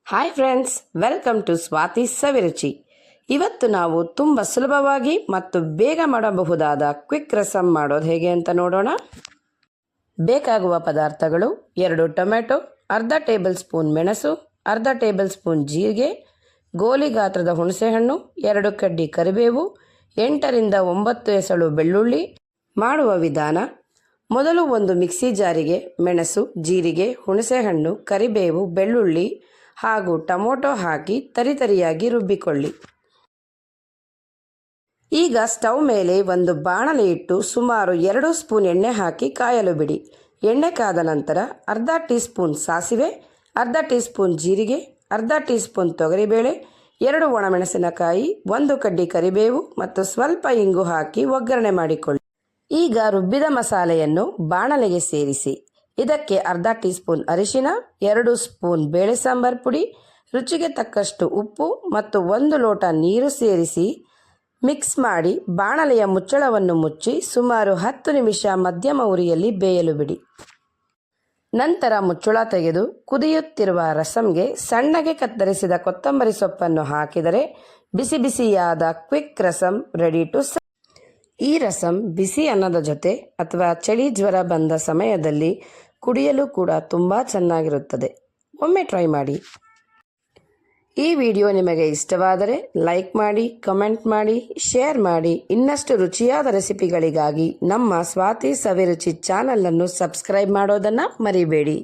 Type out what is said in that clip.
Hi friends, welcome to Swathi Saviruchi. ಇವತ್ತು ನಾವು ತುಂಬ ಸುಲಭವಾಗಿ ಮತ್ತು ಬೇಗ ಮಾಡಬಹುದಾದ ಕ್ವಿಕ್ ರಸಮ್ ಮಾಡೋದು ಹೇಗೆ ಅಂತ ನೋಡೋಣ. ಬೇಕಾಗುವ ಪದಾರ್ಥಗಳು: 2 ಟೊಮೆಟೊ, ಅರ್ಧ ಟೇಬಲ್ ಸ್ಪೂನ್ ಮೆಣಸು, ಅರ್ಧ ಟೇಬಲ್ ಸ್ಪೂನ್ ಜೀರಿಗೆ, ಗೋಲಿ ಗಾತ್ರದ ಹುಣಸೆಹಣ್ಣು, 2 ಕಡ್ಡಿ ಕರಿಬೇವು, 8 ರಿಂದ 9 ಎಸಳು ಬೆಳ್ಳುಳ್ಳಿ. ಮಾಡುವ ವಿಧಾನ: ಮೊದಲು ಒಂದು ಮಿಕ್ಸಿ ಜಾರಿಗೆ ಮೆಣಸು, ಜೀರಿಗೆ, ಹುಣಸೆಹಣ್ಣು, ಕರಿಬೇವು, ಬೆಳ್ಳುಳ್ಳಿ ಹಾಗೂ ಟೊಮೊಟೊ ಹಾಕಿ ತರಿತರಿಯಾಗಿ ರುಬ್ಬಿಕೊಳ್ಳಿ. ಈಗ ಸ್ಟವ್ ಮೇಲೆ ಒಂದು ಬಾಣಲೆ ಇಟ್ಟು ಸುಮಾರು 2 ಸ್ಪೂನ್ ಎಣ್ಣೆ ಹಾಕಿ ಕಾಯಲು ಬಿಡಿ. ಎಣ್ಣೆ ಕಾದ ನಂತರ ಅರ್ಧ ಟೀ ಸ್ಪೂನ್ ಸಾಸಿವೆ, ಅರ್ಧ ಟೀ ಸ್ಪೂನ್ ಜೀರಿಗೆ, ಅರ್ಧ ಟೀ ಸ್ಪೂನ್ ತೊಗರಿಬೇಳೆ, 2 ಒಣಮೆಣಸಿನಕಾಯಿ, 1 ಕಡ್ಡಿ ಕರಿಬೇವು ಮತ್ತು ಸ್ವಲ್ಪ ಇಂಗು ಹಾಕಿ ಒಗ್ಗರಣೆ ಮಾಡಿಕೊಳ್ಳಿ. ಈಗ ರುಬ್ಬಿದ ಮಸಾಲೆಯನ್ನು ಬಾಣಲೆಗೆ ಸೇರಿಸಿ. ಇದಕ್ಕೆ ಅರ್ಧ ಟೀ ಸ್ಪೂನ್ ಅರಿಶಿನ, 2 ಸ್ಪೂನ್ ಬೇಳೆ ಸಾಂಬಾರ್ ಪುಡಿ, ರುಚಿಗೆ ತಕ್ಕಷ್ಟು ಉಪ್ಪು ಮತ್ತು 1 ಲೋಟ ನೀರು ಸೇರಿಸಿ ಮಿಕ್ಸ್ ಮಾಡಿ ಬಾಣಲೆಯ ಮುಚ್ಚಳವನ್ನು ಮುಚ್ಚಿ ಸುಮಾರು 10 ನಿಮಿಷ ಮಧ್ಯಮ ಉರಿಯಲ್ಲಿ ಬೇಯಲು ಬಿಡಿ. ನಂತರ ಮುಚ್ಚಳ ತೆಗೆದು ಕುದಿಯುತ್ತಿರುವ ರಸಂಗೆ ಸಣ್ಣಗೆ ಕತ್ತರಿಸಿದ ಕೊತ್ತಂಬರಿ ಸೊಪ್ಪನ್ನು ಹಾಕಿದರೆ ಬಿಸಿ ಬಿಸಿಯಾದ quick rasam ready to serve. ಈ ರಸಮ್ ಬಿಸಿ ಅನ್ನದ ಜೊತೆ ಅಥವಾ ಚಳಿ ಜ್ವರ ಬಂದ ಸಮಯದಲ್ಲಿ ಕುಡಿಯಲು ಕೂಡ ತುಂಬ ಚೆನ್ನಾಗಿರುತ್ತದೆ. ಒಮ್ಮೆ ಟ್ರೈ ಮಾಡಿ. ಈ ವಿಡಿಯೋ ನಿಮಗೆ ಇಷ್ಟವಾದರೆ ಲೈಕ್ ಮಾಡಿ, ಕಮೆಂಟ್ ಮಾಡಿ, ಶೇರ್ ಮಾಡಿ. ಇನ್ನಷ್ಟು ರುಚಿಯಾದ ರೆಸಿಪಿಗಳಿಗಾಗಿ ನಮ್ಮ ಸ್ವಾತಿ ಸವಿರುಚಿ ಚಾನಲನ್ನು ಸಬ್ಸ್ಕ್ರೈಬ್ ಮಾಡೋದನ್ನು ಮರಿಬೇಡಿ.